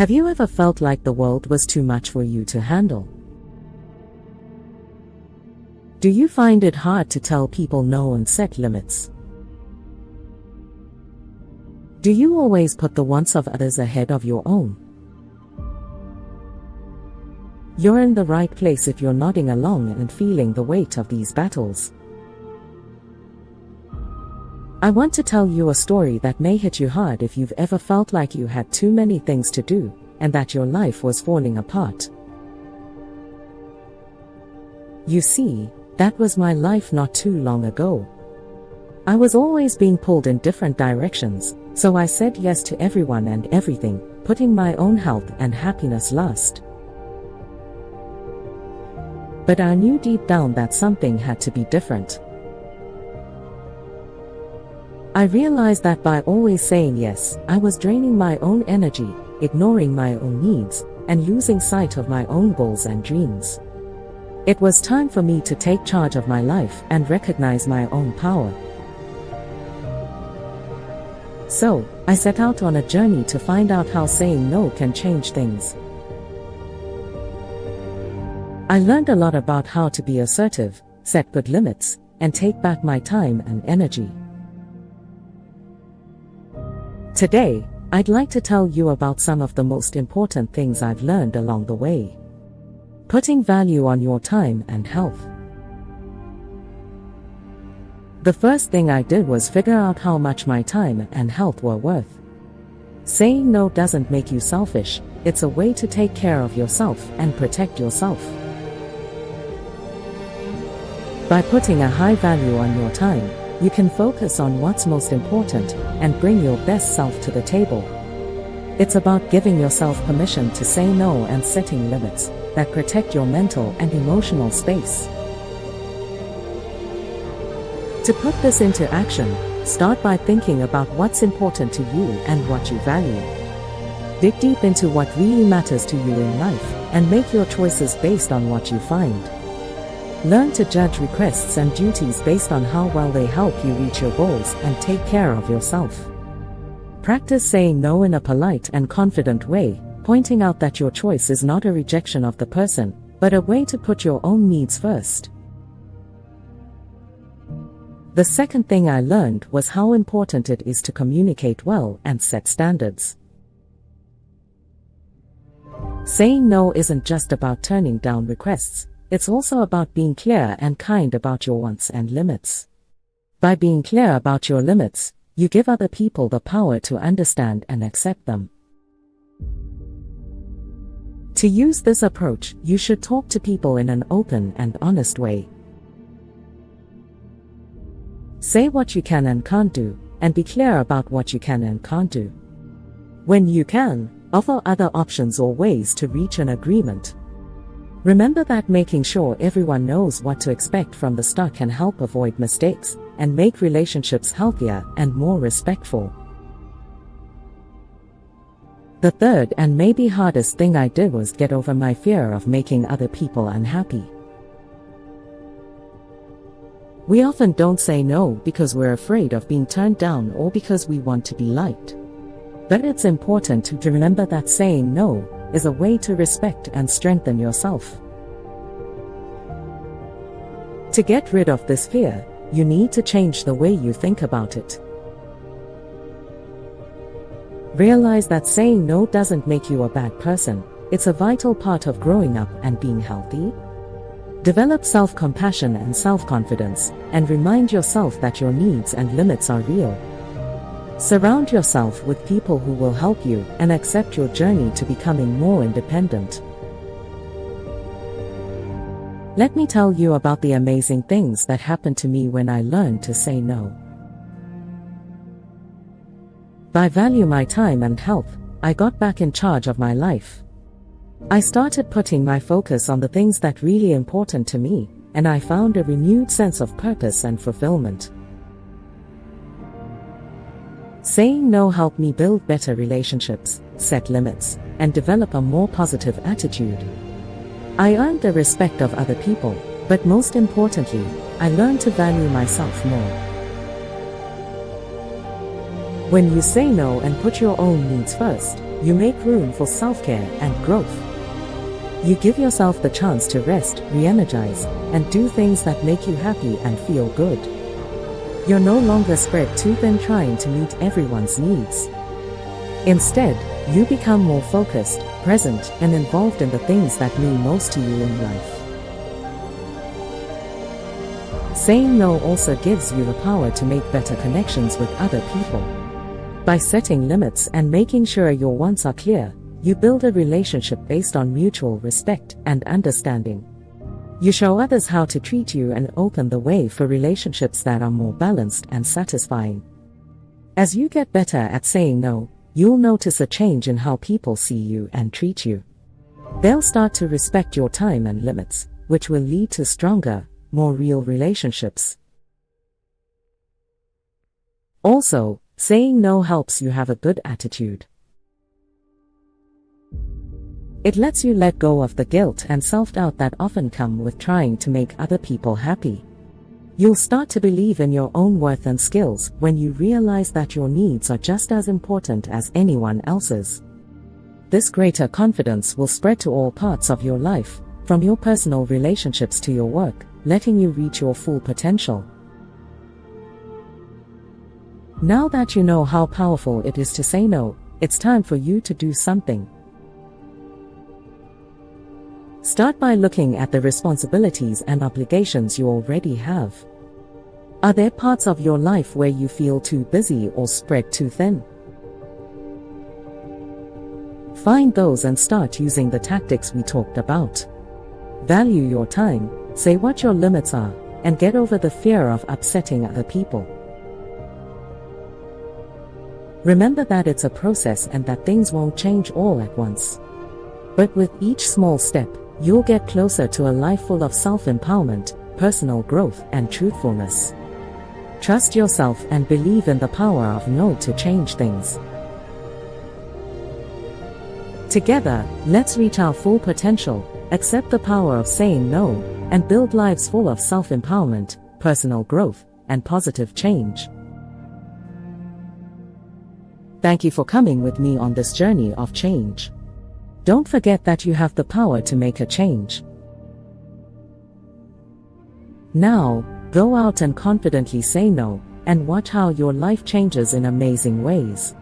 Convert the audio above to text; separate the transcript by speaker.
Speaker 1: Have you ever felt like the world was too much for you to handle? Do you find it hard to tell people no and set limits? Do you always put the wants of others ahead of your own? You're in the right place if you're nodding along and feeling the weight of these battles. I want to tell you a story that may hit you hard if you've ever felt like you had too many things to do, and that your life was falling apart. You see, that was my life not too long ago. I was always being pulled in different directions, so I said yes to everyone and everything, putting my own health and happiness last. But I knew deep down that something had to be different. I realized that by always saying yes, I was draining my own energy, ignoring my own needs, and losing sight of my own goals and dreams. It was time for me to take charge of my life and recognize my own power. So, I set out on a journey to find out how saying no can change things. I learned a lot about how to be assertive, set good limits, and take back my time and energy. Today, I'd like to tell you about some of the most important things I've learned along the way. Putting value on your time and health. The first thing I did was figure out how much my time and health were worth. Saying no doesn't make you selfish, it's a way to take care of yourself and protect yourself. By putting a high value on your time, you can focus on what's most important and bring your best self to the table. It's about giving yourself permission to say no and setting limits that protect your mental and emotional space. To put this into action, start by thinking about what's important to you and what you value. Dig deep into what really matters to you in life and make your choices based on what you find. Learn to judge requests and duties based on how well they help you reach your goals and take care of yourself. Practice saying no in a polite and confident way, pointing out that your choice is not a rejection of the person, but a way to put your own needs first. The second thing I learned was how important it is to communicate well and set standards. Saying no isn't just about turning down requests. It's also about being clear and kind about your wants and limits. By being clear about your limits, you give other people the power to understand and accept them. To use this approach, you should talk to people in an open and honest way. Say what you can and can't do, and be clear about what you can and can't do. When you can, offer other options or ways to reach an agreement. Remember that making sure everyone knows what to expect from the start can help avoid mistakes and make relationships healthier and more respectful. The third and maybe hardest thing I did was get over my fear of making other people unhappy. We often don't say no because we're afraid of being turned down or because we want to be liked. But it's important to remember that saying no is a way to respect and strengthen yourself. To get rid of this fear, you need to change the way you think about it. Realize that saying no doesn't make you a bad person, it's a vital part of growing up and being healthy. Develop self-compassion and self-confidence, and remind yourself that your needs and limits are real. Surround yourself with people who will help you and accept your journey to becoming more independent. Let me tell you about the amazing things that happened to me when I learned to say no. By valuing my time and health, I got back in charge of my life. I started putting my focus on the things that really important to me, and I found a renewed sense of purpose and fulfillment. Saying no helped me build better relationships, set limits, and develop a more positive attitude. I earned the respect of other people, but most importantly, I learned to value myself more. When you say no and put your own needs first, you make room for self-care and growth. You give yourself the chance to rest, re-energize, and do things that make you happy and feel good. You're no longer spread too thin trying to meet everyone's needs. Instead, you become more focused, present, and involved in the things that mean most to you in life. Saying no also gives you the power to make better connections with other people. By setting limits and making sure your wants are clear, you build a relationship based on mutual respect and understanding. You show others how to treat you and open the way for relationships that are more balanced and satisfying. As you get better at saying no, you'll notice a change in how people see you and treat you. They'll start to respect your time and limits, which will lead to stronger, more real relationships. Also, saying no helps you have a good attitude. It lets you let go of the guilt and self-doubt that often come with trying to make other people happy. You'll start to believe in your own worth and skills when you realize that your needs are just as important as anyone else's. This greater confidence will spread to all parts of your life, from your personal relationships to your work, letting you reach your full potential. Now that you know how powerful it is to say no, it's time for you to do something. Start by looking at the responsibilities and obligations you already have. Are there parts of your life where you feel too busy or spread too thin? Find those and start using the tactics we talked about. Value your time, say what your limits are, and get over the fear of upsetting other people. Remember that it's a process and that things won't change all at once. But with each small step, you'll get closer to a life full of self-empowerment, personal growth, and truthfulness. Trust yourself and believe in the power of no to change things. Together, let's reach our full potential, accept the power of saying no, and build lives full of self-empowerment, personal growth, and positive change. Thank you for coming with me on this journey of change. Don't forget that you have the power to make a change. Now, go out and confidently say no, and watch how your life changes in amazing ways.